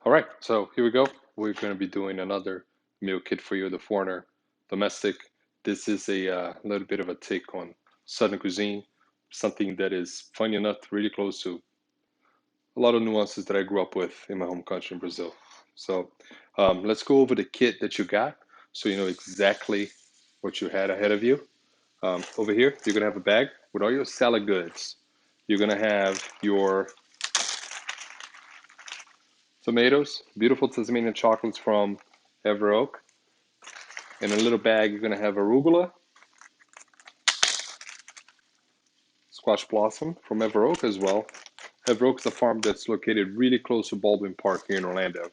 All right, so here we go. We're going to be doing another meal kit for you, the foreigner domestic. This is a little bit of a take on Southern cuisine, something that is funny enough, really close to a lot of nuances that I grew up with in my home country in Brazil. So let's go over the kit that you got so you know exactly what you had ahead of you. Over here, you're going to have a bag with all your salad goods. You're going to have your tomatoes, beautiful Tasmanian chocolates from Ever Oak. In a little bag, you're going to have arugula, squash blossom from Ever Oak as well. Ever Oak is a farm that's located really close to Baldwin Park here in Orlando.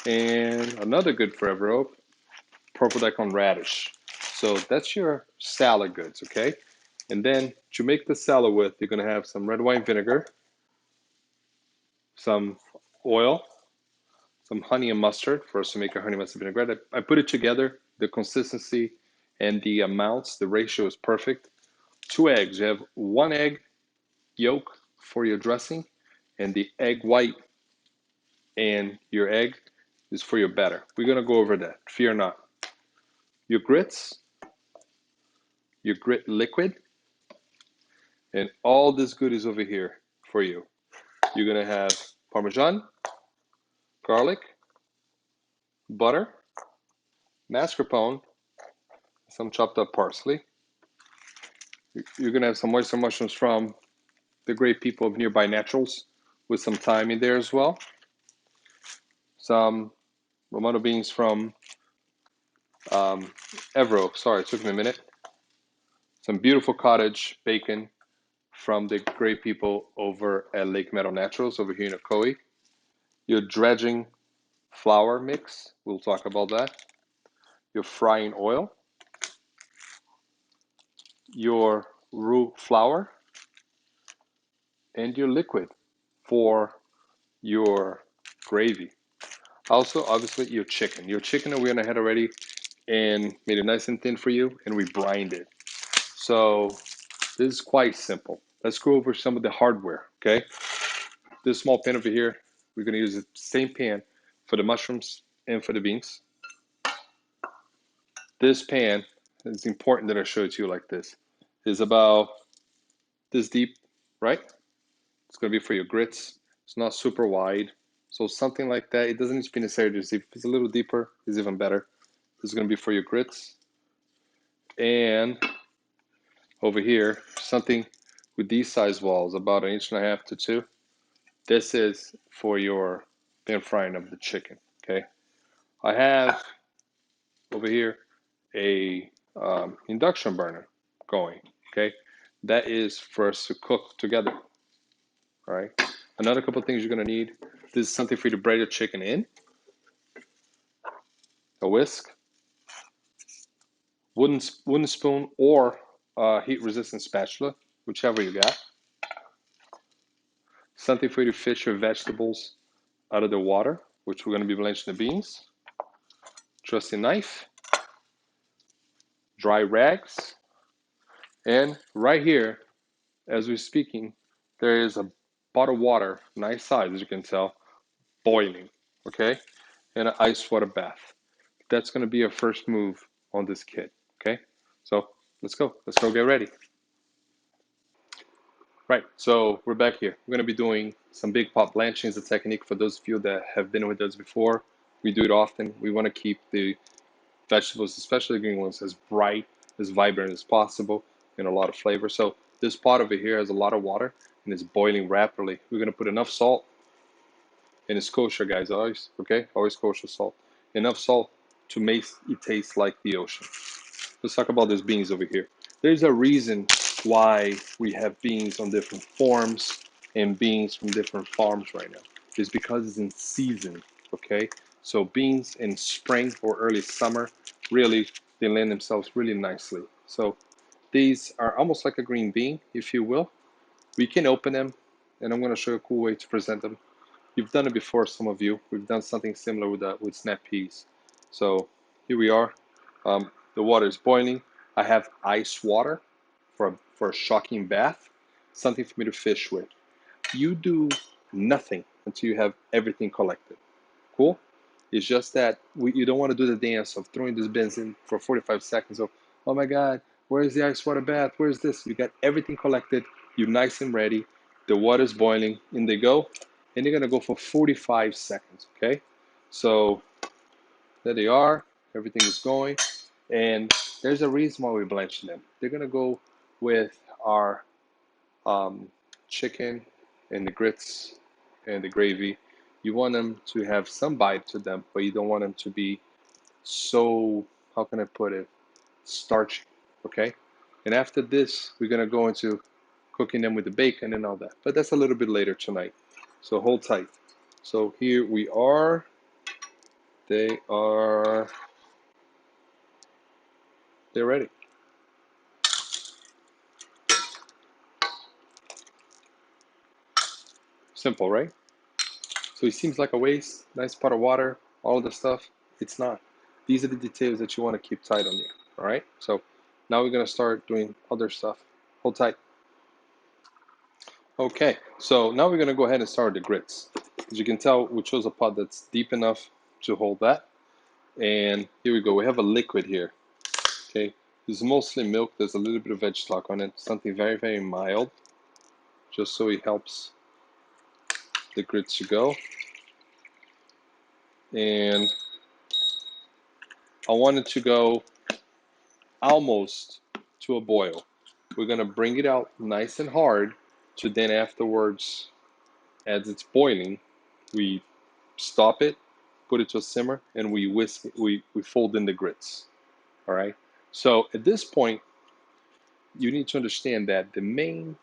And another good for Ever Oak, purple daikon radish. So that's your salad goods, okay? And then to make the salad with, you're going to have some red wine vinegar, some oil, some honey and mustard for us to make a honey mustard vinaigrette. I put it together. The consistency and the amounts, the ratio is perfect. 2 eggs. You have 1 egg yolk for your dressing, and the egg white and your egg is for your batter. We're going to go over that. Fear not. Your grits, your grit liquid, and all this goodies over here for you. You're going to have Parmesan, garlic, butter, mascarpone, some chopped up parsley. You're going to have some oyster mushrooms from the great people of Nearby Naturals with some thyme in there as well. Some romano beans from Evro. Sorry, it took me a minute. Some beautiful cottage bacon from the great people over at Lake Meadow Naturals over here in Ocoee. Your dredging flour mix, we'll talk about that. Your frying oil, your roux flour, and your liquid for your gravy. Also, obviously, your chicken. Your chicken that we went ahead already and made it nice and thin for you, and we brined it. So this is quite simple. Let's go over some of the hardware, okay? This small pan over here, we're going to use the same pan for the mushrooms and for the beans. This pan, it's important that I show it to you like this, is about this deep, right? It's going to be for your grits. It's not super wide. So something like that, it doesn't need to be necessarily deep. If it's a little deeper, it's even better. This is going to be for your grits. And over here, something with these size walls, about 1.5 to 2. This is for your pan frying of the chicken, okay? I have over here a induction burner going, okay? That is for us to cook together, all right? Another couple of things you're gonna need. This is something for you to braid your chicken in. A whisk, wooden spoon, or heat-resistant spatula, whichever you got. Something for you to fish your vegetables out of the water, which we're gonna be blanching the beans. Trusty knife, dry rags, and right here, as we're speaking, there is a pot of water, nice size as you can tell, boiling, okay? And an ice water bath. That's gonna be our first move on this kit, okay? So let's go. Let's go get ready. Right, so we're back here. We're gonna be doing some big pot blanching as a technique for those of you that have been with us before. We do it often. We wanna keep the vegetables, especially the green ones, as bright, as vibrant as possible, and a lot of flavor. So this pot over here has a lot of water and it's boiling rapidly. We're gonna put enough salt, and it's kosher, guys, always, okay? Always kosher salt. Enough salt to make it taste like the ocean. Let's talk about these beans over here. There's a reason why we have beans on different forms and beans from different farms right now. It's because it's in season, okay? So beans in spring or early summer, really, they lend themselves really nicely. So these are almost like a green bean, if you will. We can open them, and I'm going to show you a cool way to present them. You've done it before, some of you. We've done something similar with snap peas. So here we are. The water is boiling. I have ice water for a shocking bath, something for me to fish with. You do nothing until you have everything collected. Cool? It's just that you don't want to do the dance of throwing this beans in for 45 seconds of, oh my God, where's the ice water bath? Where's this? You got everything collected. You're nice and ready. The water's boiling. In they go. And they're going to go for 45 seconds, okay? So there they are. Everything is going. And there's a reason why we're blanching them. They're going to go with our um, chicken and the grits and the gravy. You want them to have some bite to them, but you don't want them to be so, how can I put it, starchy, okay? And after this, we're gonna go into cooking them with the bacon and all that. But that's a little bit later tonight. So hold tight. So here we are. They are, they're ready. Simple, right? So it seems like a waste, nice pot of water, all of the stuff. It's not. These are the details that you want to keep tight on you, all right? So now we're going to start doing other stuff. Hold tight. Okay, so now we're going to go ahead and start the grits. As you can tell, we chose a pot that's deep enough to hold that. And here we go. We have a liquid here, okay? This is mostly milk. There's a little bit of veg stock on it, something very, very mild, just so it helps the grits to go. And I want it to go almost to a boil. We're going to bring it out nice and hard to then afterwards, as it's boiling, we stop it, put it to a simmer, and we whisk it, we fold in the grits. All right. So at this point, you need to understand that the main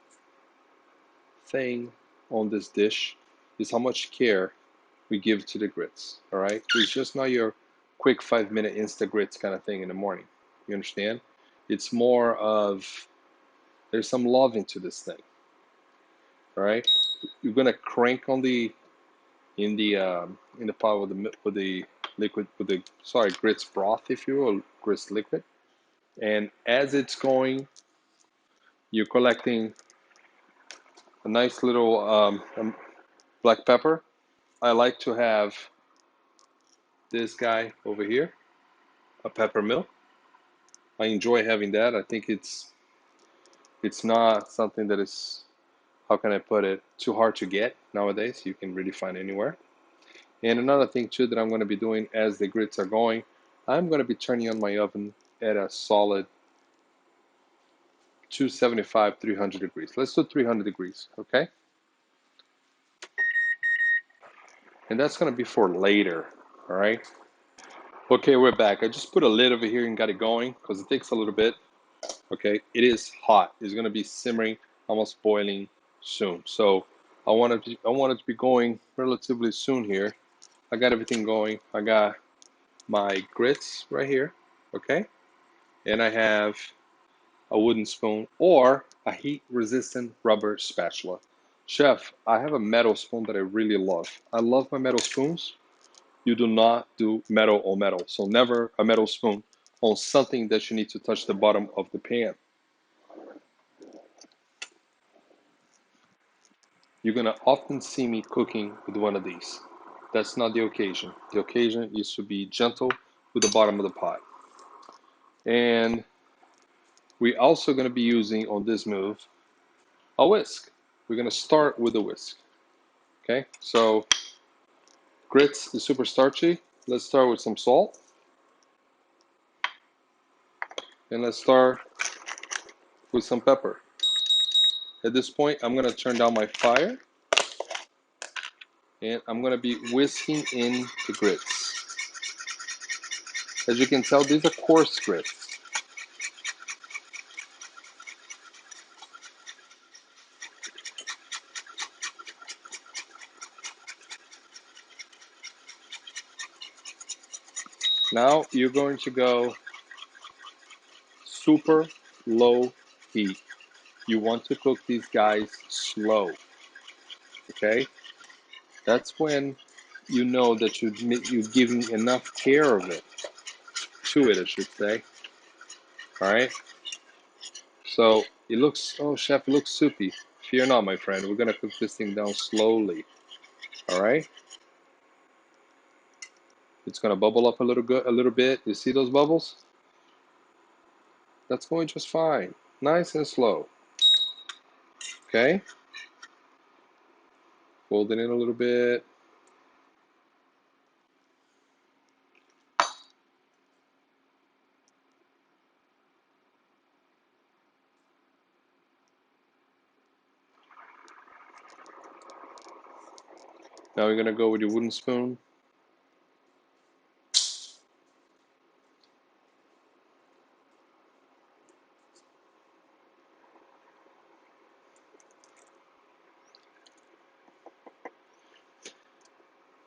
thing on this dish is how much care we give to the grits. All right. It's just not your quick 5 minute Insta grits kind of thing in the morning. You understand? It's more of there's some love into this thing. All right, you're gonna crank on the in the pot with the liquid with the grits broth, if you will, grits liquid. And as it's going, you're collecting a nice little black pepper. I like to have this guy over here, a pepper mill. I enjoy having that. I think it's not something that is, how can I put it, too hard to get nowadays. You can really find anywhere. And another thing too that I'm going to be doing as the grits are going, I'm going to be turning on my oven at a solid 275, 300 degrees. Let's do 300 degrees, okay? And that's going to be for later, all right? Okay, we're back. I just put a lid over here and got it going because it takes a little bit, okay? It is hot. It's going to be simmering, almost boiling soon. So I want it to be going relatively soon here. I got everything going. I got my grits right here, okay? And I have a wooden spoon or a heat-resistant rubber spatula. Chef, I have a metal spoon that I really love. I love my metal spoons. You do not do metal on metal. So never a metal spoon on something that you need to touch the bottom of the pan. You're gonna often see me cooking with one of these. That's not the occasion. The occasion is to be gentle with the bottom of the pot. And we're also gonna be using on this move a whisk. We're gonna start with a whisk. Okay, so grits is super starchy. Let's start with some salt. And let's start with some pepper. At this point, I'm going to turn down my fire. And I'm going to be whisking in the grits. As you can tell, these are coarse grits. Now you're going to go super low heat. You want to cook these guys slow. Okay? That's when you know that you're giving enough care of it, to it, I should say. All right? So it looks, oh, chef, it looks soupy. Fear not, my friend. We're going to cook this thing down slowly. All right? It's gonna bubble up a little bit. You see those bubbles? That's going just fine. Nice and slow. Okay? Fold it in a little bit. Now you're gonna go with your wooden spoon.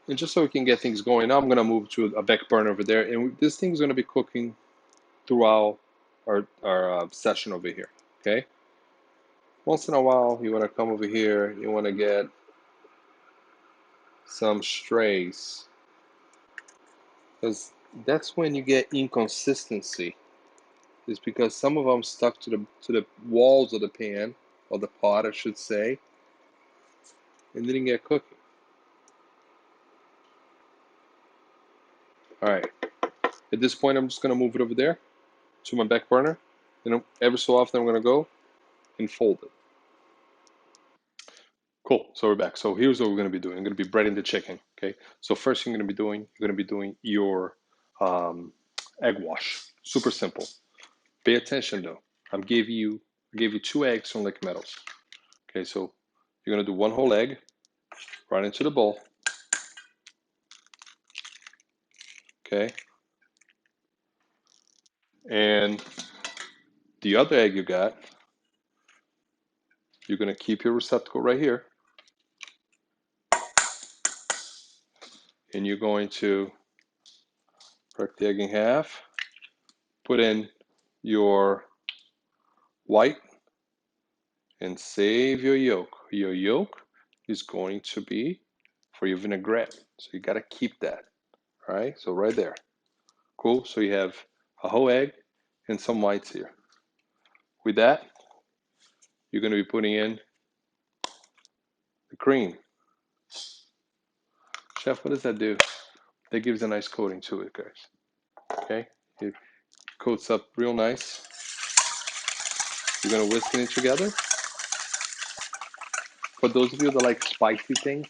And just so we can get things going, now I'm gonna move to a back burner over there, and this thing's gonna be cooking throughout our session over here. Okay? Once in a while, you wanna come over here. You wanna get some strays, because that's when you get inconsistency. Is because some of them stuck to the walls of the pan or the pot, I should say, and didn't get cooking. All right. At this point, I'm just gonna move it over there to my back burner, and every so often I'm gonna go and fold it. Cool. So we're back. So here's what we're gonna be doing. I'm gonna be breading the chicken. Okay. So first thing you're gonna be doing your egg wash. Super simple. Pay attention though. I gave you 2 eggs from Lick Metals. Okay. So you're gonna do 1 whole egg right into the bowl. Okay. And the other egg you got, you're gonna keep your receptacle right here, and you're going to crack the egg in half, put in your white, and save your yolk. Your yolk is going to be for your vinaigrette, so you gotta keep that. All right, so right there. Cool. So you have a whole egg and some whites here. With that, you're gonna be putting in the cream. Chef, what does that do? That gives a nice coating to it, guys. Okay, it coats up real nice. You're gonna whisk it together. For those of you that like spicy things,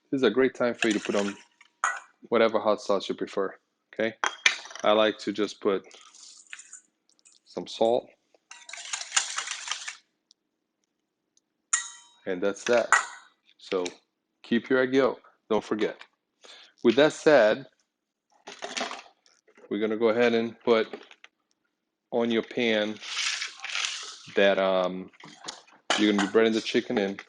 this is a great time for you to put on whatever hot sauce you prefer. Okay, I like to just put some salt, and that's that. So keep your egg yolk. Don't forget. With that said, we're gonna go ahead and put on your pan that you're gonna be breading the chicken in.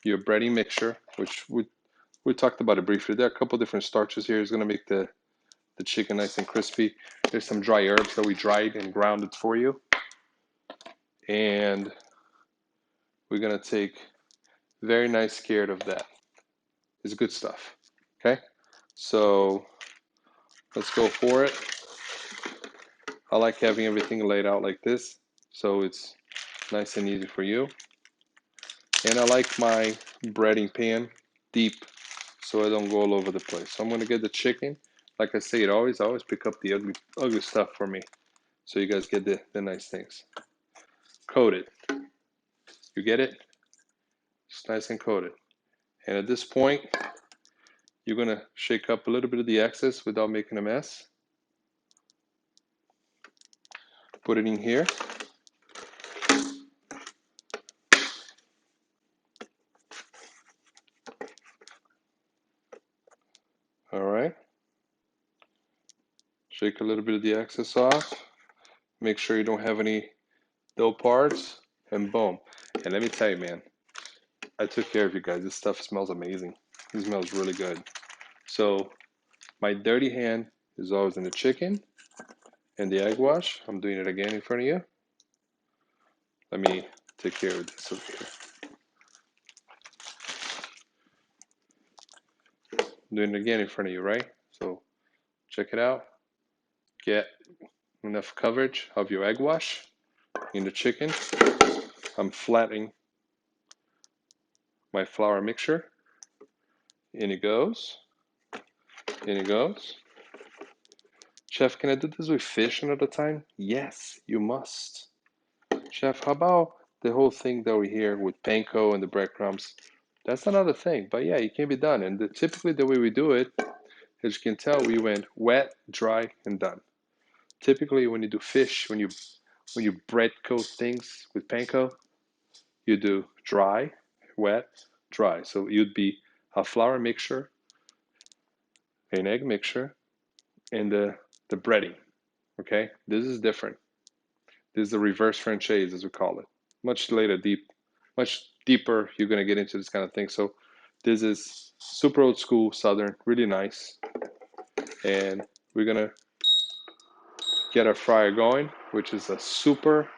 Your breading mixture, which we talked about it briefly. There are a couple different starches here. It's gonna make the chicken nice and crispy. There's some dry herbs that we dried and grounded for you. And we're gonna take very nice care of that. It's good stuff. Okay? So let's go for it. I like having everything laid out like this, so it's nice and easy for you. And I like my breading pan deep so I don't go all over the place. So I'm gonna get the chicken. Like I say, I always pick up the ugly stuff for me. So you guys get the nice things. Coat it. You get it? It's nice and coated. And at this point, you're gonna shake up a little bit of the excess without making a mess. Put it in here. All right. Shake a little bit of the excess off. Make sure you don't have any dull parts, and boom. And let me tell you, man, I took care of you guys. This stuff smells amazing. It smells really good. So my dirty hand is always in the chicken and the egg wash. I'm doing it again in front of you. Let me take care of this over here. I'm doing it again in front of you, right? So check it out. Get enough coverage of your egg wash in the chicken. I'm flattening my flour mixture. In it goes. In it goes. Chef, can I do this with fish another time? Yes, you must. Chef, how about the whole thing that we hear with panko and the breadcrumbs? That's another thing, but yeah, it can be done. And typically the way we do it, as you can tell, we went wet, dry, and done. Typically, when you do fish, when you bread coat things with panko, you do dry, wet, dry. So you'd be a flour mixture, an egg mixture, and the breading. Okay, this is different. This is the reverse franchise, as we call it. Much later, much deeper, you're gonna get into this kind of thing. So this is super old school Southern, really nice. And we're gonna get our fryer going, which is a super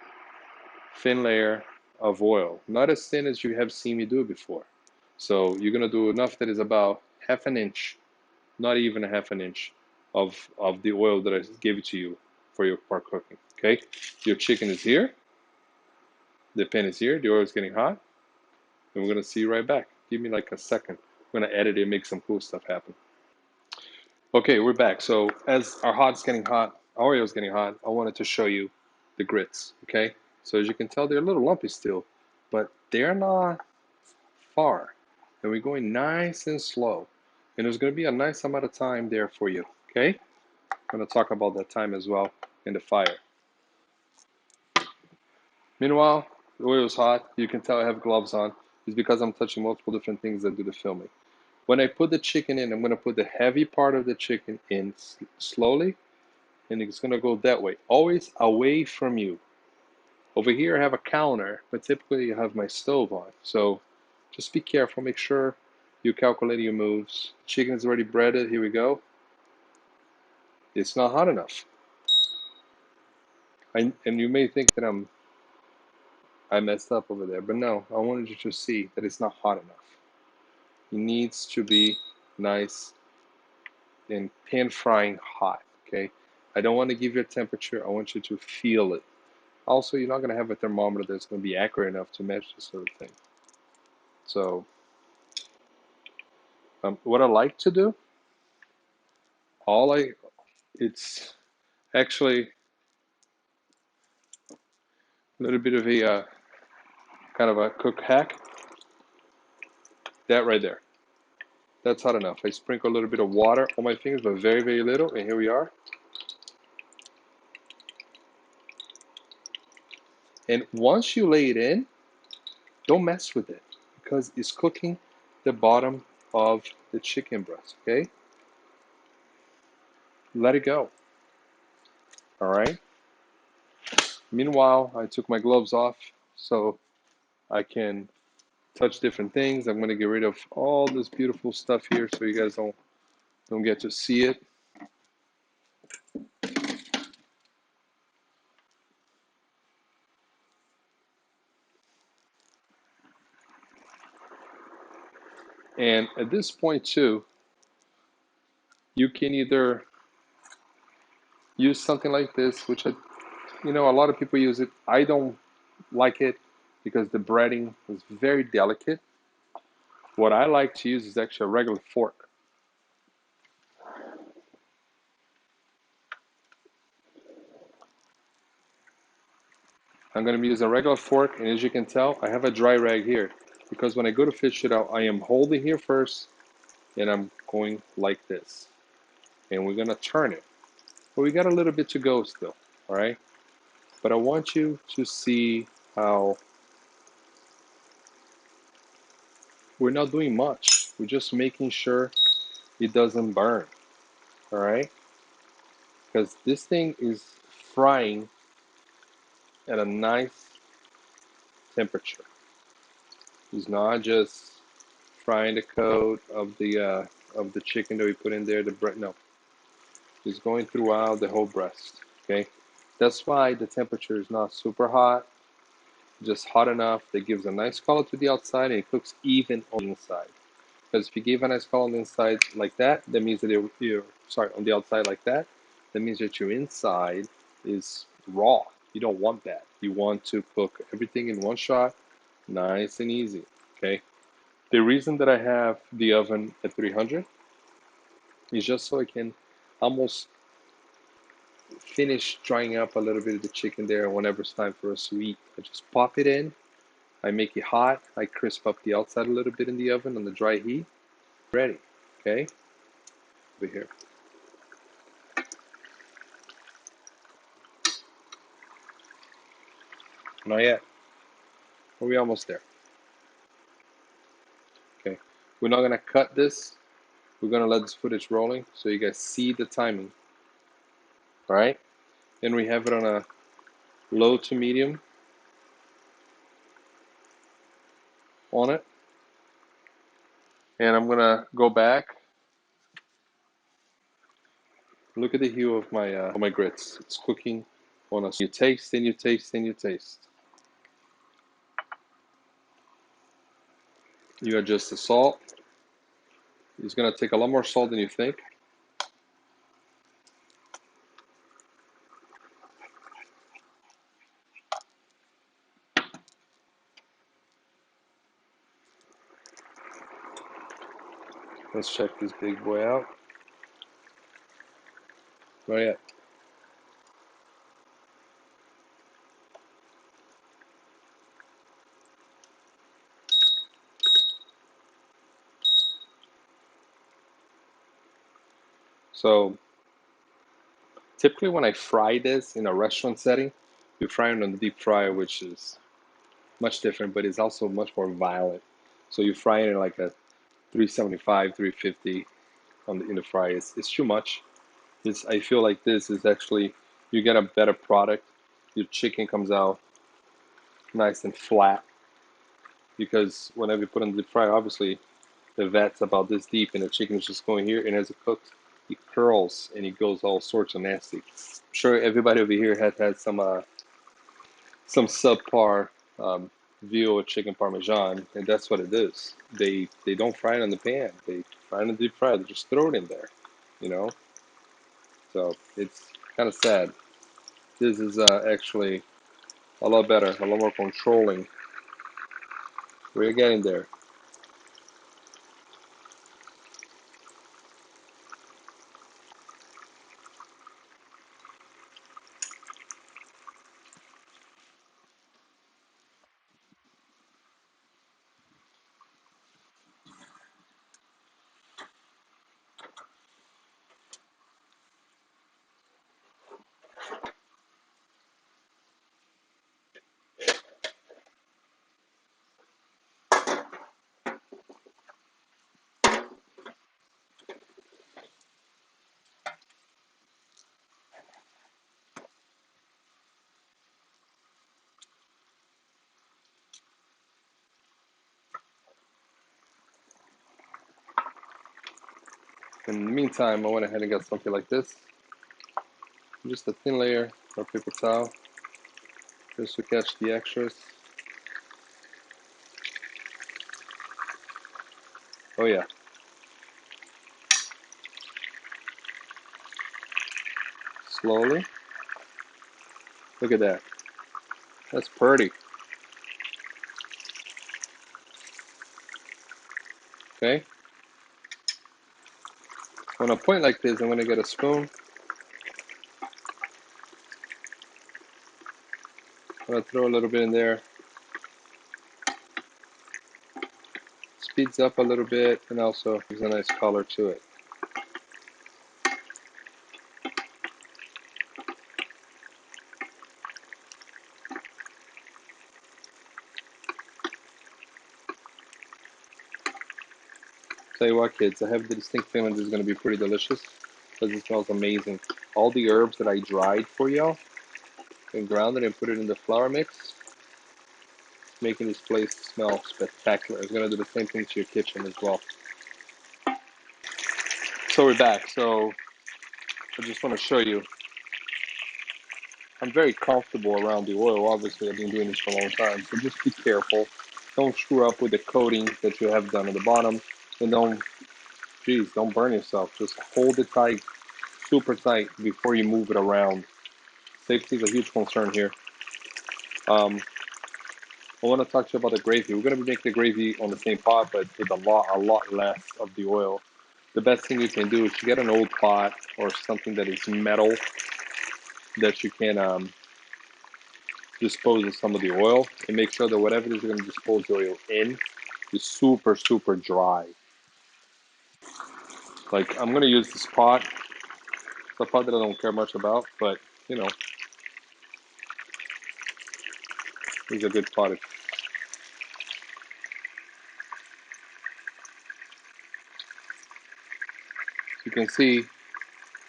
thin layer of oil, not as thin as you have seen me do before. So you're gonna do enough that is about half an inch, not even a half an inch of the oil that I gave it to you for your pork cooking. Okay, your chicken is here, the pan is here, the oil is getting hot, and we're gonna see you right back. Give me like a second. I'm gonna edit it and make some cool stuff happen. Okay, we're back. So as our oil is getting hot, I wanted to show you the grits. Okay, so as you can tell, they're a little lumpy still, but they're not far, and we're going nice and slow. And there's going to be a nice amount of time there for you. Okay, I'm going to talk about that time as well in the fire. Meanwhile, the oil is hot. You can tell I have gloves on. It's because I'm touching multiple different things that do the filming. When I put the chicken in, I'm going to put the heavy part of the chicken in slowly, and it's going to go that way, always away from you. Over here I have a counter, but typically I have my stove on. So just be careful, make sure you calculate your moves. Chicken is already breaded, here we go. It's not hot enough. And you may think that I messed up over there, but no, I wanted you to see that it's not hot enough. It needs to be nice and pan frying hot, okay? I don't want to give you a temperature, I want you to feel it. Also, you're not going to have a thermometer that's going to be accurate enough to measure this sort of thing. So, what I like to do, all I, it's actually a little bit of a kind of a cook hack. That right there, that's hot enough. I sprinkle a little bit of water on my fingers, but very, very little, and here we are. And once you lay it in, don't mess with it because it's cooking the bottom of the chicken breast, okay? Let it go, all right? Meanwhile, I took my gloves off so I can touch different things. I'm gonna get rid of all this beautiful stuff here so you guys don't get to see it. And at this point too, you can either use something like this, which a lot of people use it. I don't like it because the breading is very delicate. What I like to use is actually a regular fork. I'm going to use a regular fork, and as you can tell, I have a dry rag here because when I go to fish it out, I am holding here first, and I'm going like this. And we're going to turn it. But we got a little bit to go still, all right? But I want you to see how we're not doing much. We're just making sure it doesn't burn, all right? Because this thing is frying at a nice temperature. It's not just frying the coat of the chicken that we put in there. The bread, no, it's going throughout the whole breast. Okay, that's why the temperature is not super hot, just hot enough that gives a nice color to the outside and it cooks even on the inside. Because if you give a nice color on the inside like that, that means that you're sorry, on the outside like that, that means that your inside is raw. You don't want that. You want to cook everything in one shot, nice and easy. Okay. The reason that I have the oven at 300 is just so I can almost finish drying up a little bit of the chicken there. Whenever it's time for us to eat, I just pop it in. I make it hot. I crisp up the outside a little bit in the oven on the dry heat. Ready. Okay. Over here. Not yet. Are we almost there? Okay. We're not gonna cut this. We're gonna let this footage rolling so you guys see the timing. All right. Then we have it on a low to medium on it. And I'm gonna go back. Look at the hue of my grits. It's cooking on a. You taste and you taste and you taste. You adjust the salt. It's gonna take a lot more salt than you think. Let's check this big boy out. Oh yeah. So typically when I fry this in a restaurant setting, you fry it on the deep fryer, which is much different, but it's also much more violent. So you fry it in like a 375, 350 in the fry. It's too much. I feel like this is actually, you get a better product. Your chicken comes out nice and flat because whenever you put it in the deep fryer, obviously the vat's about this deep and the chicken is just going here, and as it cooks, it curls and it goes all sorts of nasty. I'm sure everybody over here has had some subpar veal or chicken parmesan, and that's what it is. They don't fry it in the pan. They fry it in the deep fryer. They just throw it in there, you know. So it's kind of sad. This is actually a lot better, a lot more controlling. We're getting there. In the meantime, I went ahead and got something like this. Just a thin layer of paper towel, just to catch the extras. Oh yeah. Slowly. Look at that. That's pretty. Okay. On a point like this, I'm gonna get a spoon. I'm gonna throw a little bit in there. Speeds up a little bit and also gives a nice color to it. Tell you what, kids, I have the distinct feeling this is gonna be pretty delicious because it smells amazing. All the herbs that I dried for y'all and ground it and put it in the flour mix, making this place smell spectacular. It's gonna do the same thing to your kitchen as well. So we're back. So I just want to show you. I'm very comfortable around the oil. Obviously, I've been doing this for a long time. So just be careful. Don't screw up with the coating that you have done at the bottom. And don't burn yourself. Just hold it tight, super tight before you move it around. Safety is a huge concern here. I want to talk to you about the gravy. We're going to be making the gravy on the same pot, but with a lot less of the oil. The best thing you can do is to get an old pot or something that is metal that you can dispose of some of the oil, and make sure that whatever it is you're going to dispose the oil in is super, super dry. Like, I'm going to use this pot. It's a pot that I don't care much about, but, you know, it's a good pot. As you can see,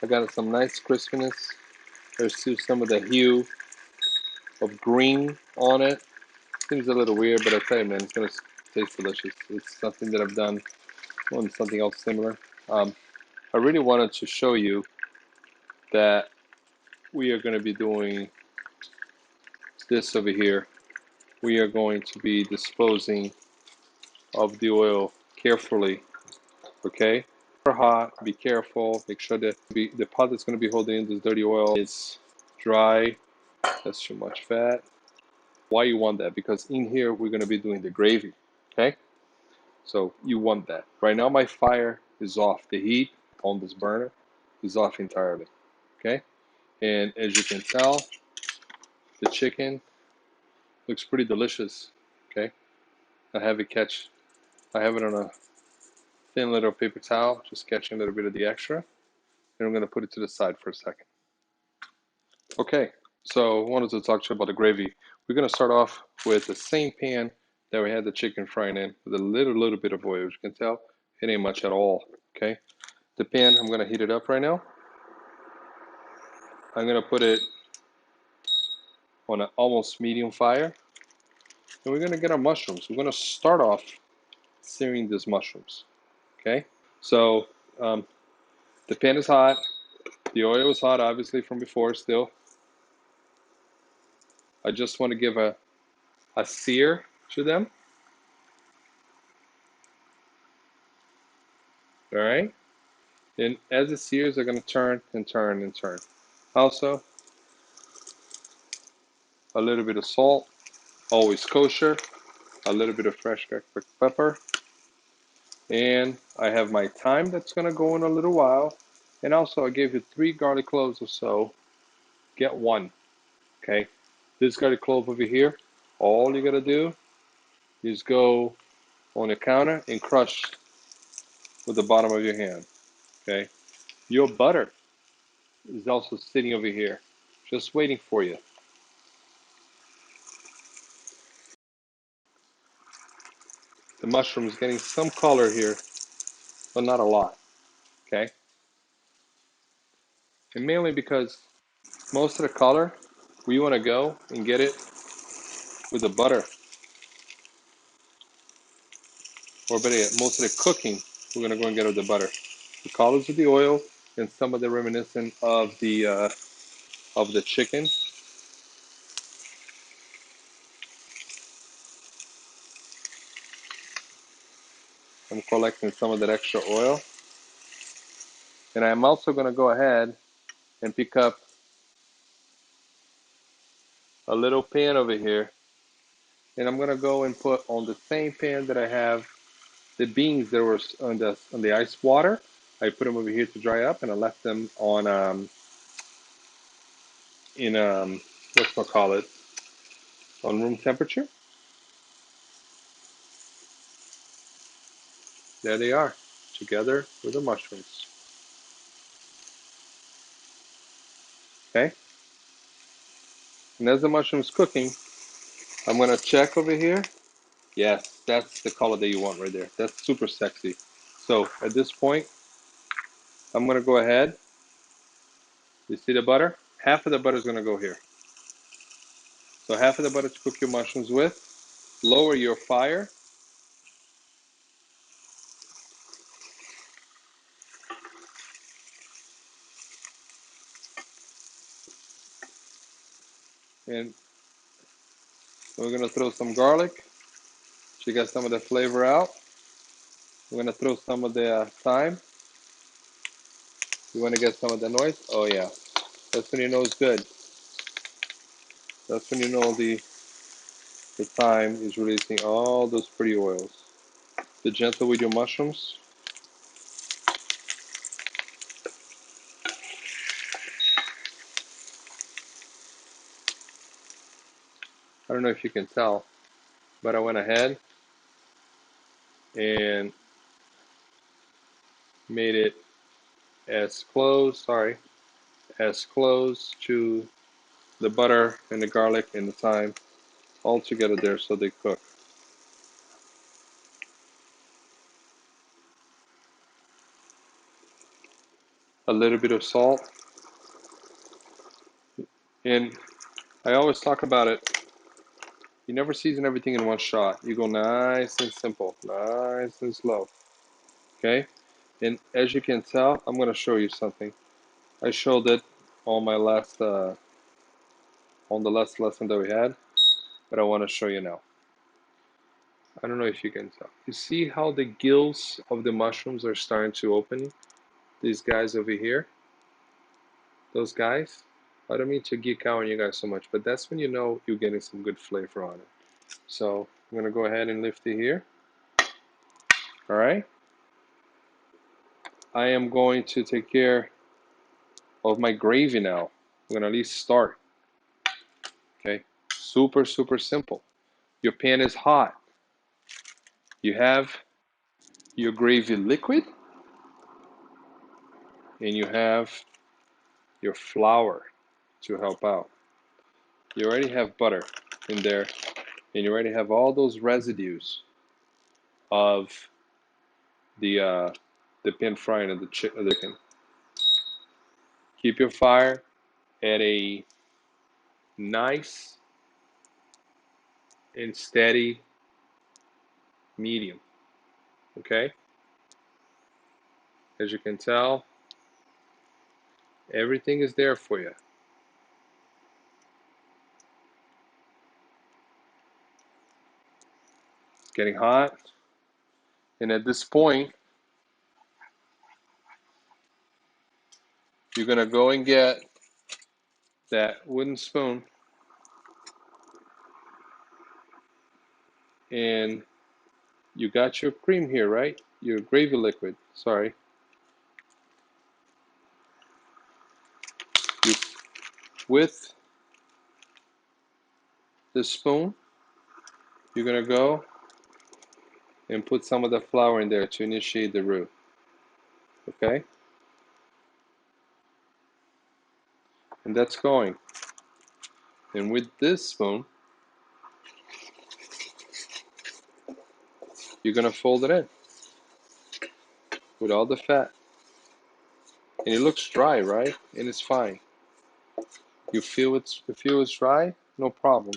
I got some nice crispiness. There's still some of the hue of green on it. Seems a little weird, but I tell you, man, it's going to taste delicious. It's something that I've done on something else similar. I really wanted to show you that we are going to be doing this over here. We are going to be disposing of the oil carefully, okay? Super hot, be careful, make sure that the pot that's going to be holding in this dirty oil is dry. That's too much fat. Why you want that? Because in here we're going to be doing the gravy, okay? So you want that. Right now my fire is off. The heat on this burner is off entirely, okay? And as you can tell, the chicken looks pretty delicious, okay? I have it on a thin little paper towel, just catching a little bit of the extra. And I'm going to put it to the side for a second. Okay, so I wanted to talk to you about the gravy. We're going to start off with the same pan that we had the chicken frying in with a little bit of oil. As you can tell, it ain't much at all, okay? The pan, I'm going to heat it up right now. I'm going to put it on an almost medium fire. And we're going to get our mushrooms. We're going to start off searing these mushrooms, okay? So the pan is hot. The oil is hot, obviously, from before still. I just want to give a sear to them. All right? And as it sears, they're going to turn and turn and turn. Also, a little bit of salt, always kosher, a little bit of fresh pepper, and I have my thyme that's going to go in a little while. And also, I gave you 3 garlic cloves or so. Get 1, okay? This garlic clove over here, all you got to do is go on the counter and crush with the bottom of your hand, okay? Your butter is also sitting over here, just waiting for you. The mushroom is getting some color here, but not a lot, okay? And mainly because most of the color, we want to go and get it with the butter. Or better yet, most of the cooking, we're going to go and get it with the butter. The colors of the oil and some of the reminiscent of the chicken. I'm collecting some of that extra oil. And I'm also going to go ahead and pick up a little pan over here. And I'm going to go and put on the same pan that I have the beans that were on the ice water. I put them over here to dry up, and I left them on in what's call it, on room temperature. There they are, together with the mushrooms. Okay. And as the mushroom's cooking, I'm gonna check over here. Yes, that's the color that you want right there. That's super sexy. So at this point, I'm gonna go ahead. You see the butter? Half of the butter is gonna go here. So half of the butter to cook your mushrooms with. Lower your fire. And we're gonna throw some garlic to get some of the flavor out. We're gonna throw some of the thyme. You wanna get some of the noise? Oh yeah, that's when you know it's good. That's when you know the thyme is releasing all those pretty oils. Be gentle with your mushrooms. I don't know if you can tell, but I went ahead and made it as close, as close to the butter and the garlic and the thyme all together there so they cook. A little bit of salt. And I always talk about it. You never season everything in one shot. You go nice and simple, nice and slow. Okay? And as you can tell, I'm going to show you something. I showed it on my last, on the last lesson that we had, but I want to show you now. I don't know if you can tell. You see how the gills of the mushrooms are starting to open? These guys over here, those guys. I don't mean to geek out on you guys so much, but that's when you know you're getting some good flavor on it. So I'm going to go ahead and lift it here. All right. I am going to take care of my gravy now. I'm going to at least start. Okay. Super, super simple. Your pan is hot. You have your gravy liquid and you have your flour to help out. You already have butter in there and you already have all those residues of the pan frying of the chicken. Keep your fire at a nice and steady medium. Okay? As you can tell, everything is there for you. It's getting hot. And at this point, you're going to go and get that wooden spoon and you got your cream here, right? Your gravy liquid. Sorry. You, with the spoon, you're going to go and put some of the flour in there to initiate the roux. Okay? And that's going. And with this spoon, you're going to fold it in with all the fat. And it looks dry, right? And it's fine. You feel it's dry? No problem.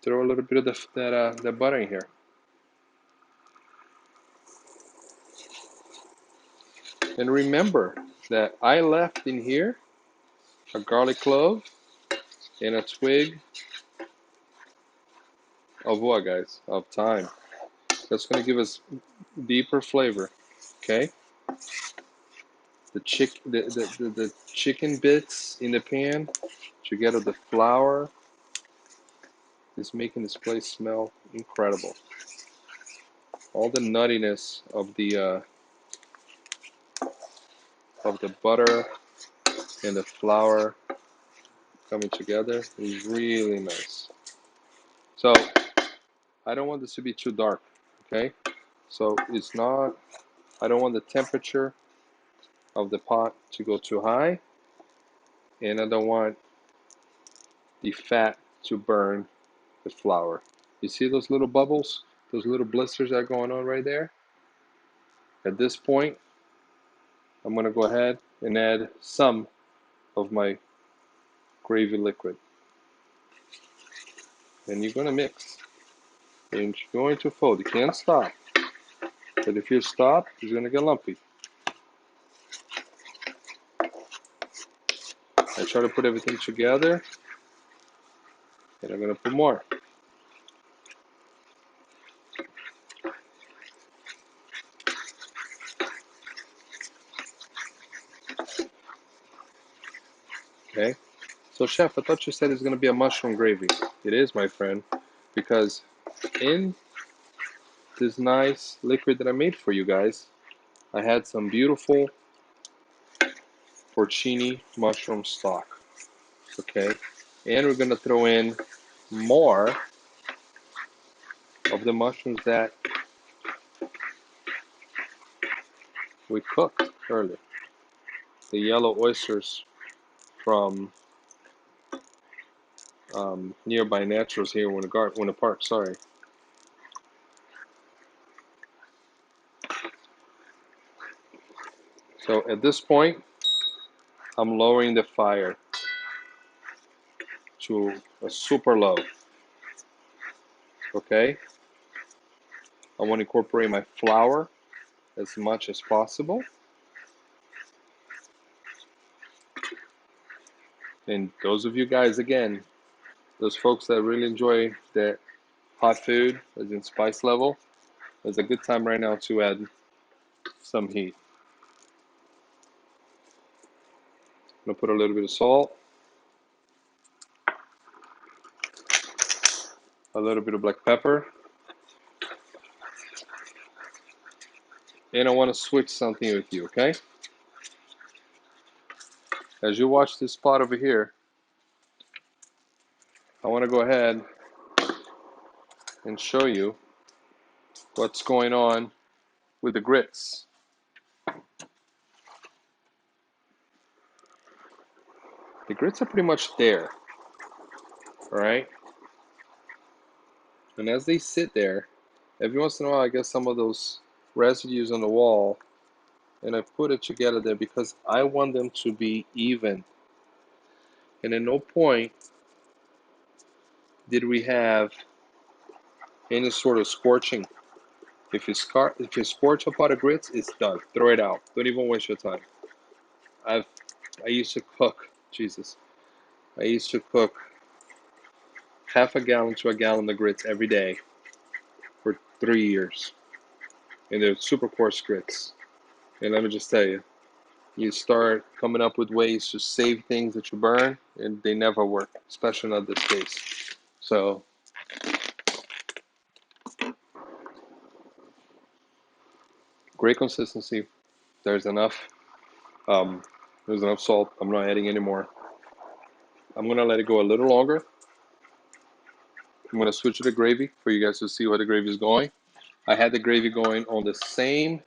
Throw a little bit of that butter in here. And remember that I left in here a garlic clove and a twig of what, guys? Of thyme. That's going to give us deeper flavor. Okay? The chicken bits in the pan together with the flour is making this place smell incredible. All the nuttiness of the butter and the flour coming together is really nice. So I don't want this to be too dark, okay? So it's not, I don't want the temperature of the pot to go too high, and I don't want the fat to burn the flour. You see those little bubbles, those little blisters that are going on right there? At this point, I'm going to go ahead and add some of my gravy liquid. And you're going to mix. And you're going to fold. You can't stop. But if you stop, it's going to get lumpy. I try to put everything together. And I'm going to put more. Okay? So, Chef, I thought you said it's going to be a mushroom gravy. It is, my friend. Because in this nice liquid that I made for you guys, I had some beautiful porcini mushroom stock. Okay? And we're gonna throw in more of the mushrooms that we cooked earlier. The yellow oysters from nearby naturals here in the park. Sorry. So at this point, I'm lowering the fire to a super low. Okay. I want to incorporate my flour as much as possible. And those of you guys, again, those folks that really enjoy that hot food, as in spice level, it's a good time right now to add some heat. I'm gonna put a little bit of salt, a little bit of black pepper, and I want to switch something with you, okay? As you watch this pot over here, I want to go ahead and show you what's going on with the grits. The grits are pretty much there, all right? And as they sit there, every once in a while I get some of those residues on the wall, and I put it together there because I want them to be even. And at no point did we have any sort of scorching. If you scorch a pot of grits, it's done. Throw it out. Don't even waste your time. I've I used to cook, Jesus. I used to cook half a gallon to a gallon of grits every day for 3 years. And they're super coarse grits. And let me just tell you, you start coming up with ways to save things that you burn, and they never work, especially not this case. So, great consistency. There's enough. Um, there's enough salt. I'm not adding any more. I'm gonna let it go a little longer. I'm gonna switch to the gravy for you guys to see where the gravy is going. I had the gravy going on the same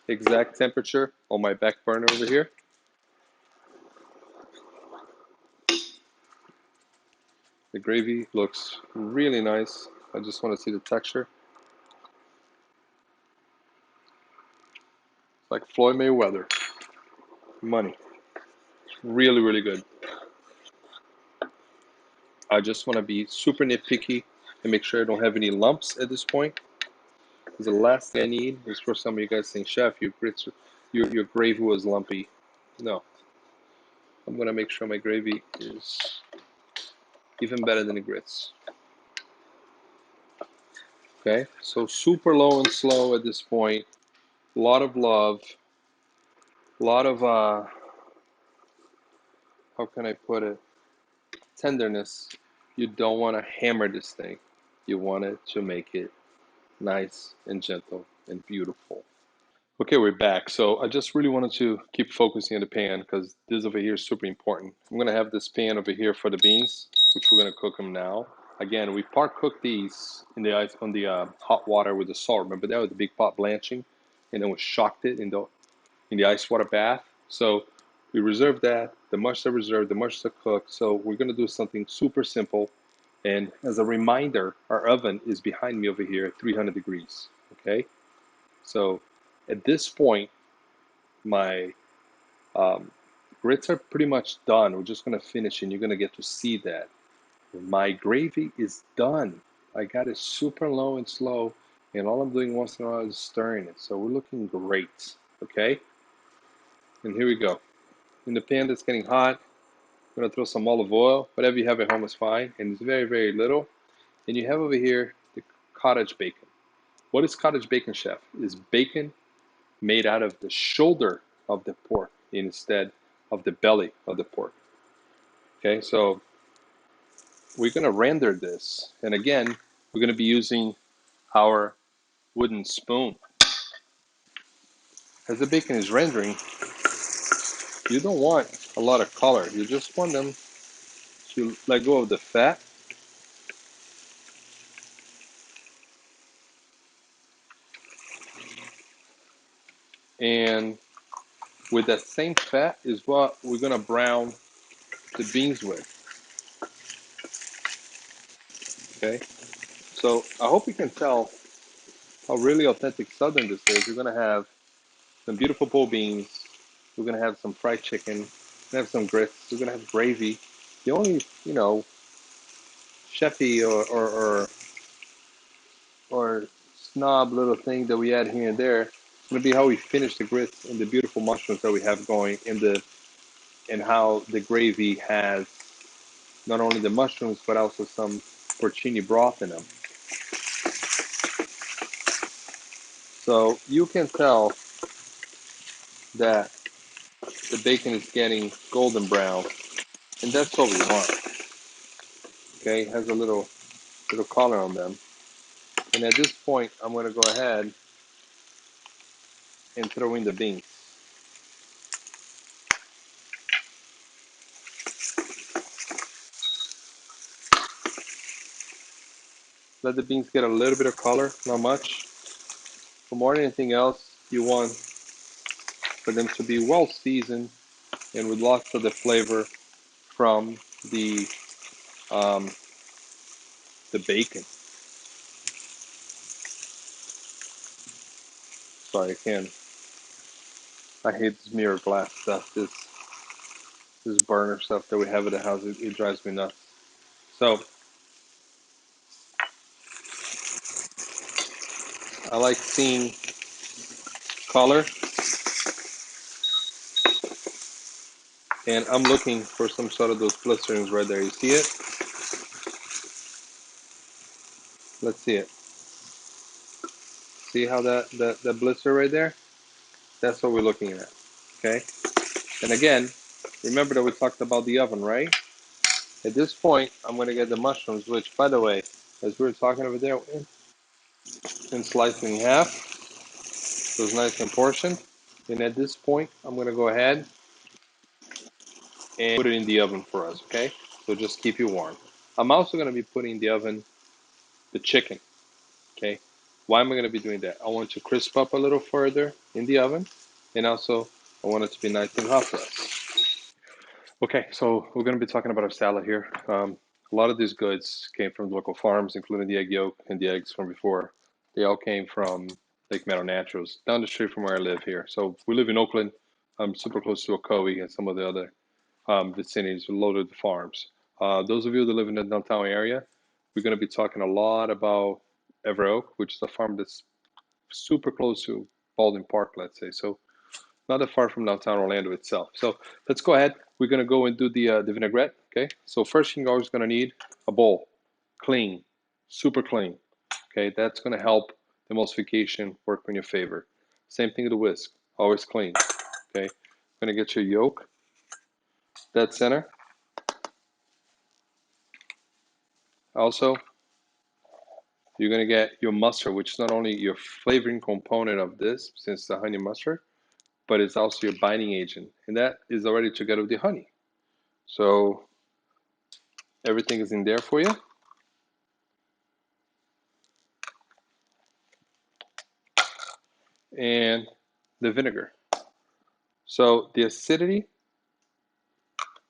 exact temperature on my back burner over here. The gravy looks really nice. I just want to see the texture. It's like Floyd Mayweather. Money. Really, really good. I just want to be super nitpicky and make sure I don't have any lumps at this point. Because the last thing I need is for some of you guys saying, Chef, your gravy was lumpy. No. I'm going to make sure my gravy is even better than the grits. Okay, so super low and slow at this point. A lot of love. A lot of, how can I put it? Tenderness. You don't want to hammer this thing. You want it to make it nice and gentle and beautiful. Okay, we're back. So I just really wanted to keep focusing on the pan because this over here is super important. I'm gonna have this pan over here for the beans, which we're gonna cook them now. Again, we part cooked these in the ice on the hot water with the salt. Remember that with the big pot blanching, and then we shocked it in the ice water bath. So we reserved that. The mushrooms are reserved. The mushrooms are cooked. So we're gonna do something super simple. And as a reminder, our oven is behind me over here at 300 degrees. Okay, so at this point, my grits are pretty much done. We're just gonna finish, and you're gonna get to see that. My gravy is done. I got it super low and slow, and all I'm doing once in a while is stirring it. So we're looking great. Okay, and here we go. In the pan that's getting hot, I'm gonna throw some olive oil. Whatever you have at home is fine, and it's very, very little. And you have over here the cottage bacon. What is cottage bacon, chef? Is bacon made out of the shoulder of the pork instead of the belly of the pork. Okay, so we're going to render this. And again, we're going to be using our wooden spoon. As the bacon is rendering, you don't want a lot of color. You just want them to let go of the fat. And with that same fat is what we're gonna brown the beans with. Okay, so I hope you can tell how really authentic Southern this is. We're gonna have some beautiful bull beans. We're gonna have some fried chicken. We're gonna have some grits. We're gonna have gravy. The only, chefy or snob little thing that we add here and there is gonna be how we finish the grits and the beautiful mushrooms that we have going and how the gravy has not only the mushrooms but also some porcini broth in them. So you can tell that the bacon is getting golden brown, and that's what we want. Okay, it has a little color on them. And at this point, I'm going to go ahead and throw in the beans. Let the beans get a little bit of color, not much. But more than anything else, you want for them to be well seasoned and with lots of the flavor from um, the bacon. Sorry, I can't. I hate this mirror glass stuff. This burner stuff that we have at the house. It drives me nuts. So I like seeing color, and I'm looking for some sort of those blisterings right there. You see it? Let's see it. See how that blister right there? That's what we're looking at. Okay? And again, remember that we talked about the oven, right? At this point, I'm going to get the mushrooms, which, by the way, as we were talking over there, and sliced in half, so it's nice and portioned. And at this point, I'm going to go ahead and put it in the oven for us, okay? So just keep you warm. I'm also going to be putting in the oven the chicken, okay? Why am I going to be doing that? I want to crisp up a little further in the oven, and also I want it to be nice and hot for us. Okay, so we're going to be talking about our salad here. A lot of these goods came from local farms, including the egg yolk and the eggs from before. They all came from Lake Meadow Naturals, down the street from where I live here. So we live in Oakland. I'm super close to Ocoee and some of the other vicinities loaded with farms. Those of you that live in the downtown area, we're going to be talking a lot about Ever Oak, which is a farm that's super close to Baldwin Park, let's say. So not that far from downtown Orlando itself. So let's go ahead. We're going to go and do the vinaigrette. Okay. So first thing you're always going to need a bowl, clean, super clean. Okay. That's going to help the emulsification work in your favor. Same thing with the whisk, always clean. Okay. Going to get your yolk, dead center. Also, you're going to get your mustard, which is not only your flavoring component of this, since the honey mustard, but it's also your binding agent. And that is already together with the honey. So everything is in there for you. And the vinegar. So the acidity,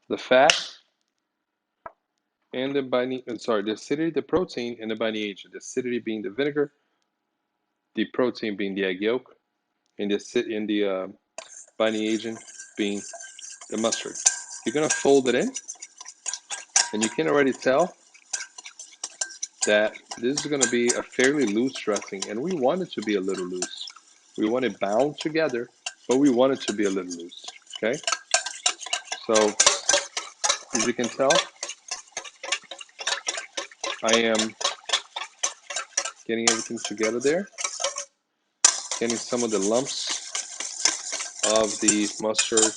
the fat, and the binding, the acidity, the protein, and the binding agent. The acidity being the vinegar, the protein being the egg yolk, and the binding agent being the mustard. You're gonna fold it in, and you can already tell that this is gonna be a fairly loose dressing, and we want it to be a little loose. We want it bound together, but we want it to be a little loose. Okay. So as you can tell, I am getting everything together there, getting some of the lumps of the mustard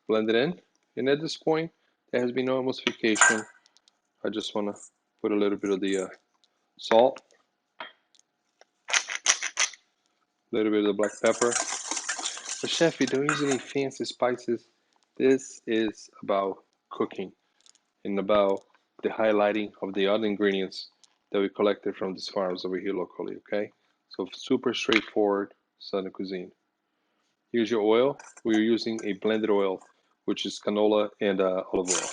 blended in. And at this point, there has been no emulsification. I just want to put a little bit of the salt, a little bit of the black pepper, But chef, you don't use any fancy spices. This is about cooking and about the highlighting of the other ingredients that we collected from these farms over here locally, okay? So super straightforward Southern cuisine. Here's your oil. We're using a blended oil, which is canola and olive oil.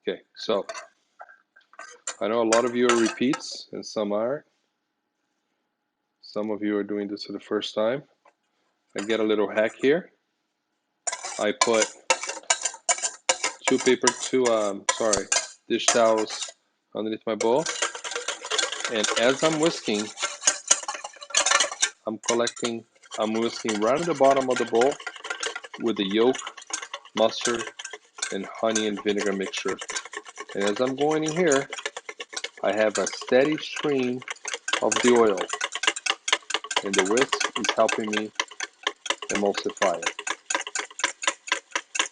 Okay, so I know a lot of you are repeats and some aren't. Some of you are doing this for the first time. I get a little hack here. I put dish towels underneath my bowl. And as I'm whisking, I'm whisking right at the bottom of the bowl with the yolk, mustard, and honey and vinegar mixture. And as I'm going in here, I have a steady stream of the oil. And the whisk is helping me emulsify it.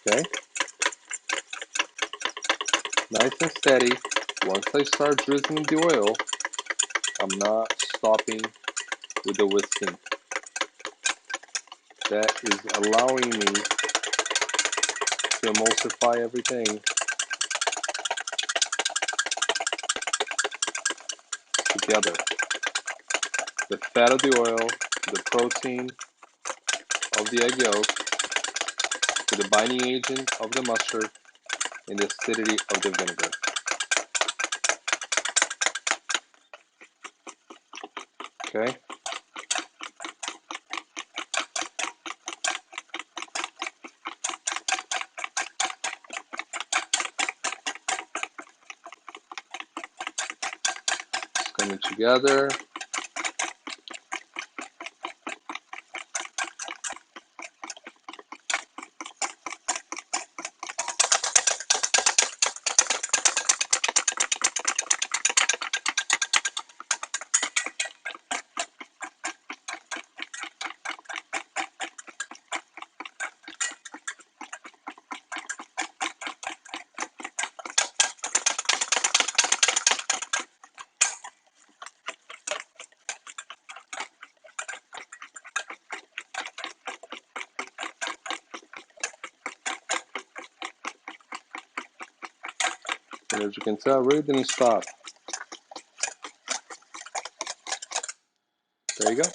Okay? Nice and steady. Once I start drizzling the oil, I'm not stopping with the whisking. That is allowing me to emulsify everything together. The fat of the oil, the protein of the egg yolk, the binding agent of the mustard, and the acidity of the vinegar. Okay? It's coming together. And as you can tell, it really didn't stop. There you go.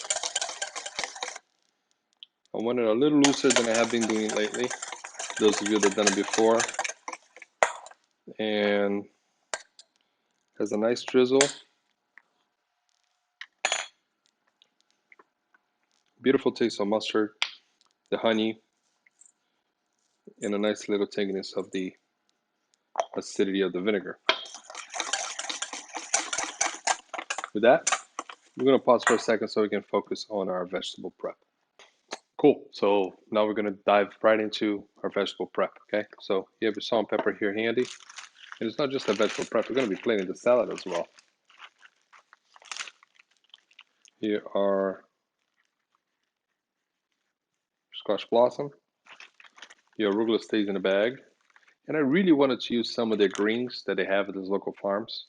I want it a little looser than I have been doing lately. Those of you that have done it before. And has a nice drizzle. Beautiful taste of mustard, the honey, and a nice little tanginess of the acidity of the vinegar. With that, we're going to pause for a second so we can focus on our vegetable prep. Cool. So now we're going to dive right into our vegetable prep, okay? So you have your salt and pepper here handy. And it's not just a vegetable prep. We're going to be plating the salad as well. Here are squash blossom. Your arugula stays in a bag. And I really wanted to use some of their greens that they have at those local farms,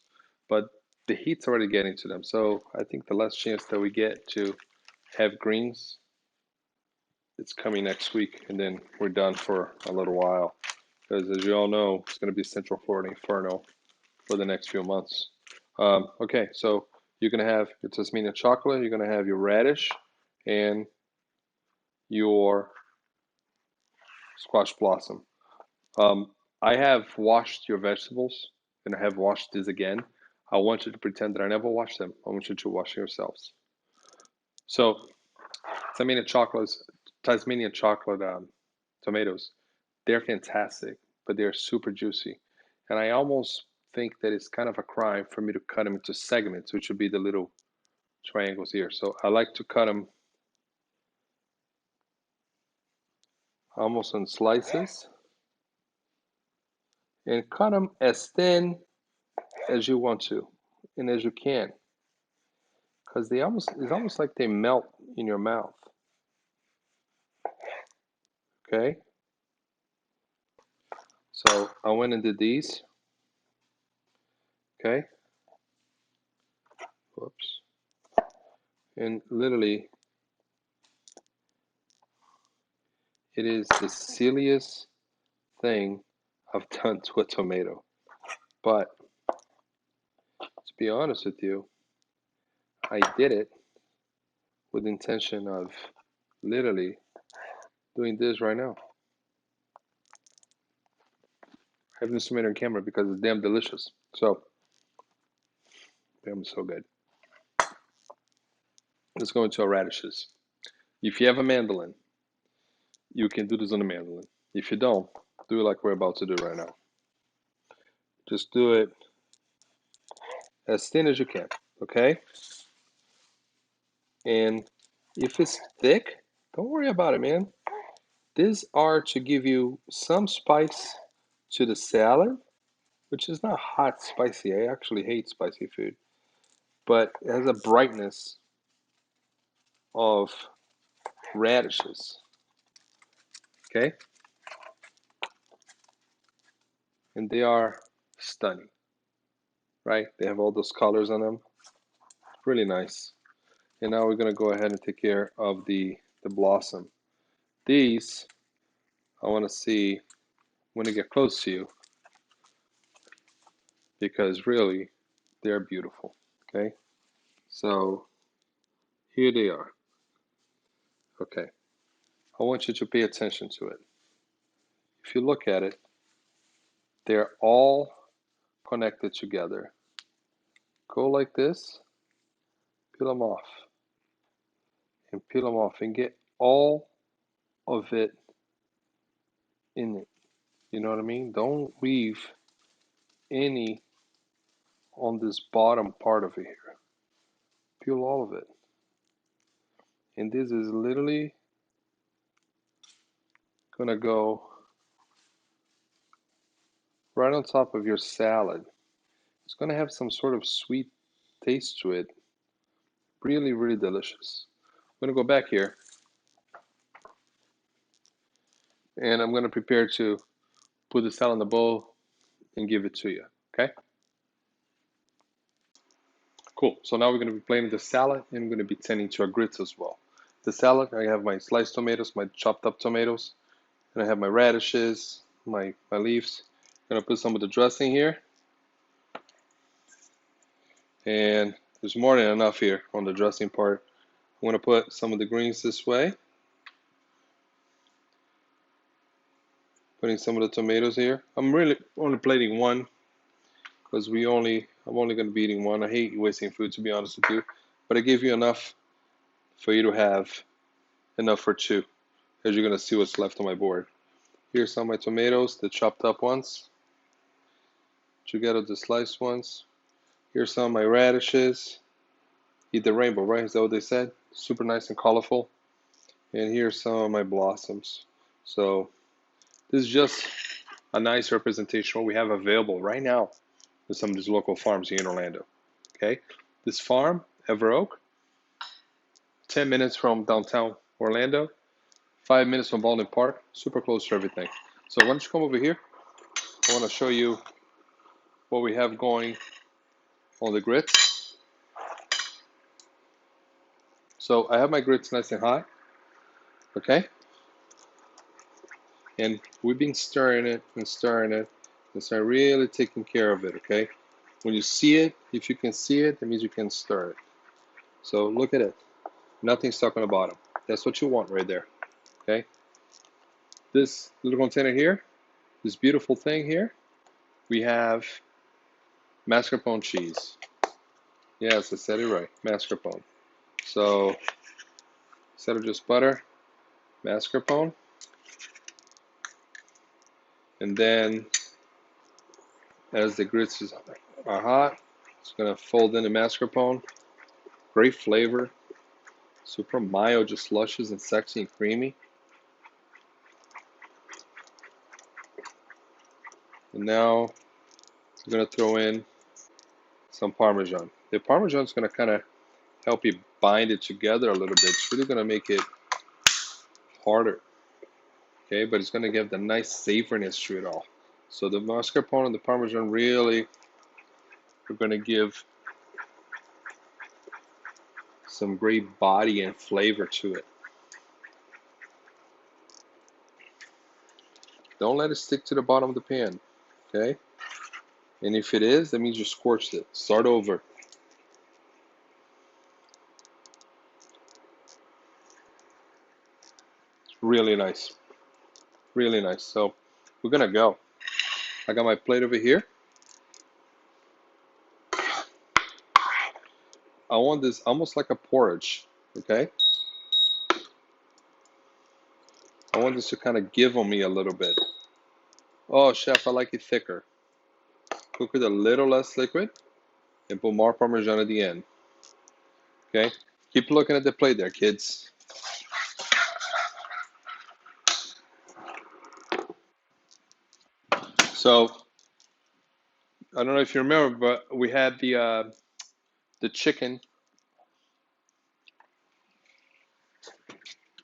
but the heat's already getting to them. So I think the last chance that we get to have greens, it's coming next week, and then we're done for a little while. Because as you all know, it's going to be Central Florida Inferno for the next few months. Okay, so you're going to have your Tasmanian chocolate, you're going to have your radish, and your squash blossom. I have washed your vegetables, and I have washed these again. I want you to pretend that I never washed them. I want you to wash yourselves. So, Tasmanian chocolate tomatoes, they're fantastic, but they're super juicy. And I almost think that it's kind of a crime for me to cut them into segments, which would be the little triangles here. So I like to cut them almost in slices and cut them as thin as you want to and as you can, because it's almost like they melt in your mouth. Okay, so I went and did these. Okay, whoops, and literally It is the silliest thing I've done to a tomato. But to be honest with you, I did it with the intention of literally doing this right now. I have this tomato on camera because it's damn delicious. So, damn, so good. Let's go into our radishes. If you have a mandolin, you can do this on a mandolin. If you don't, do it like we're about to do right now. Just do it as thin as you can, okay? And if it's thick, don't worry about it, man. These are to give you some spice to the salad, which is not hot spicy. I actually hate spicy food, but it has a brightness of radishes, okay? And they are stunning, right? They have all those colors on them. Really nice. And now we're gonna go ahead and take care of the blossom. These, I wanna see when they get close to you because really, they're beautiful, okay? So here they are, okay? I want you to pay attention to it. If you look at it, they're all connected together. Go like this, peel them off, and peel them off, and get all of it in it. You know what I mean? Don't leave any on this bottom part of it here. Peel all of it. And this is literally gonna go right on top of your salad. It's gonna have some sort of sweet taste to it. Really, really delicious. I'm gonna go back here and I'm gonna prepare to put the salad in the bowl and give it to you. Okay? Cool. So now we're gonna be plating the salad and I'm gonna be tending to our grits as well. The salad, I have my sliced tomatoes, my chopped up tomatoes, and I have my radishes, my leaves. I'm gonna put some of the dressing here. And there's more than enough here on the dressing part. I'm gonna put some of the greens this way. Putting some of the tomatoes here. I'm really only plating one because I'm only gonna be eating one. I hate wasting food, to be honest with you, but I give you enough for you to have enough for two, as you're gonna see what's left on my board. Here's some of my tomatoes, the chopped up ones. Together the sliced ones. Here's some of my radishes. Eat the rainbow, right? Is that what they said? Super nice and colorful. And here's some of my blossoms. So this is just a nice representation of what we have available right now with some of these local farms here in Orlando. Okay, this farm, Ever Oak, 10 minutes from downtown Orlando, 5 minutes from Baldwin Park, super close to everything. So why don't you come over here? I want to show you what we have going on the grits. So I have my grits nice and hot, okay? And we've been stirring it and stirring it and start really taking care of it, okay? When you see it, if you can see it, that means you can stir it. So look at it. Nothing's stuck on the bottom. That's what you want right there, okay? This little container here, this beautiful thing here, we have mascarpone cheese. Yes, I said it right, mascarpone. So instead of just butter, mascarpone. And then as the grits are hot, it's gonna fold in the mascarpone. Great flavor, super mild, just luscious and sexy and creamy. And now I'm gonna throw in some Parmesan. The Parmesan is gonna kind of help you bind it together a little bit. It's really gonna make it harder, okay? But it's gonna give the nice savoriness to it all. So the mascarpone and the Parmesan really are gonna give some great body and flavor to it. Don't let it stick to the bottom of the pan, okay? And if it is, that means you scorched it. Start over. Really nice. Really nice. So we're gonna go. I got my plate over here. I want this almost like a porridge, okay? I want this to kind of give on me a little bit. Oh, chef, I like it thicker. Cook it a little less liquid and put more Parmesan at the end, okay? Keep looking at the plate there, kids. So, I don't know if you remember, but we had the chicken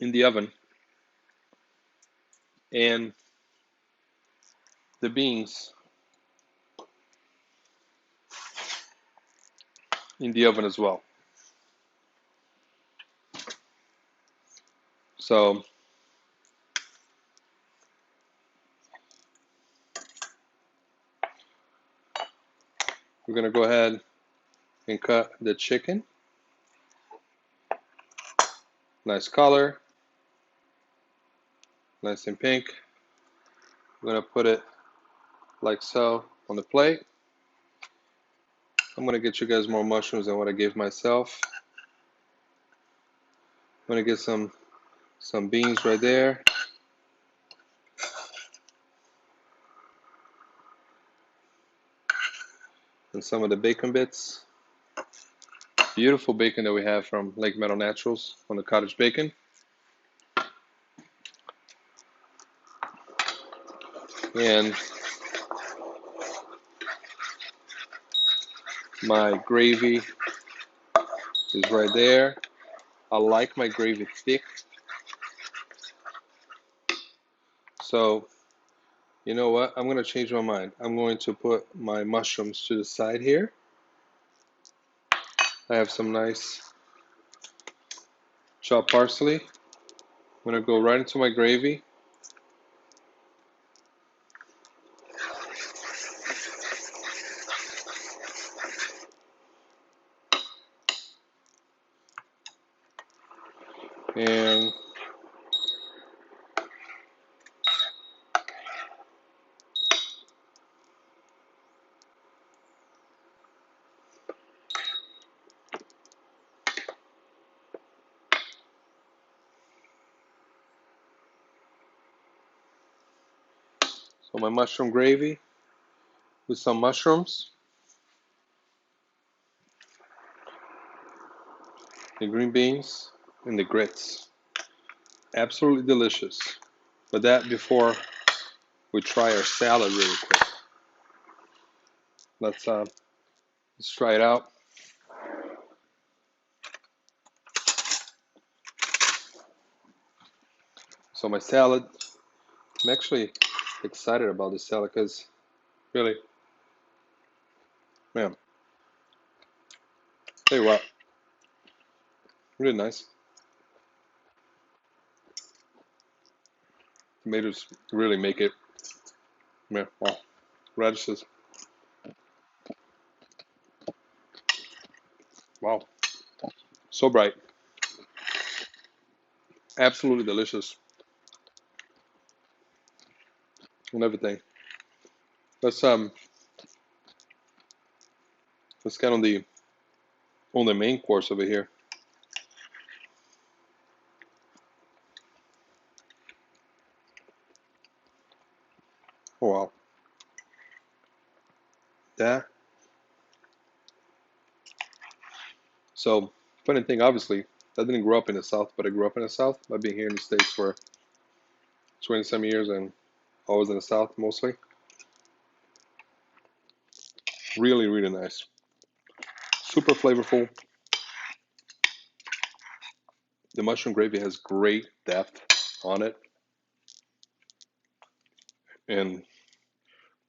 in the oven and the beans in the oven as well. So we're gonna go ahead and cut the chicken. Nice color, nice and pink. We're gonna put it like so on the plate. I'm gonna get you guys more mushrooms than what I gave myself. I'm gonna get some beans right there. And some of the bacon bits. Beautiful bacon that we have from Lake Meadow Naturals on the cottage bacon. And my gravy is right there. I like my gravy thick. So, you know what? I'm going to change my mind. I'm going to put my mushrooms to the side here. I have some nice chopped parsley. I'm going to go right into my gravy. And so my mushroom gravy with some mushrooms, the green beans, and the grits. Absolutely delicious. But that before we try our salad really quick. Let's try it out. So my salad, I'm actually excited about this salad because really, man, tell you what, really nice. Tomatoes really make it, man, wow. Radishes, wow, so bright, absolutely delicious, and everything. Let's let's get on the main course over here. Oh wow, that. So funny thing, obviously, I didn't grow up in the South, but I grew up in the South. I've been here in the States for 20 some years and always in the South mostly. Really, really nice. Super flavorful. The mushroom gravy has great depth on it. And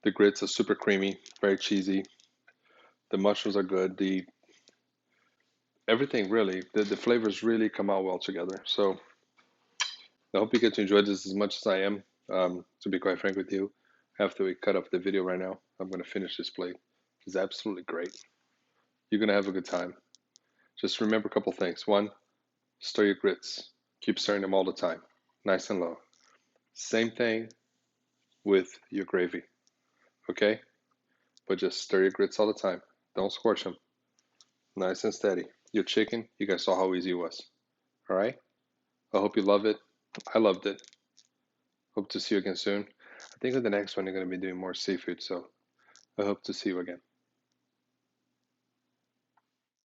the grits are super creamy, very cheesy. The mushrooms are good. The everything really, the flavors really come out well together. So I hope you get to enjoy this as much as I am. To be quite frank with you, after we cut off the video right now, I'm going to finish this plate. It's absolutely great. You're going to have a good time. Just remember a couple things. One, stir your grits. Keep stirring them all the time, nice and low. Same thing with your gravy, okay? But just stir your grits all the time. Don't squash them. Nice and steady. Your chicken, you guys saw how easy it was. All right? I hope you love it. I loved it. Hope to see you again soon. I think with the next one, you're going to be doing more seafood, so I hope to see you again.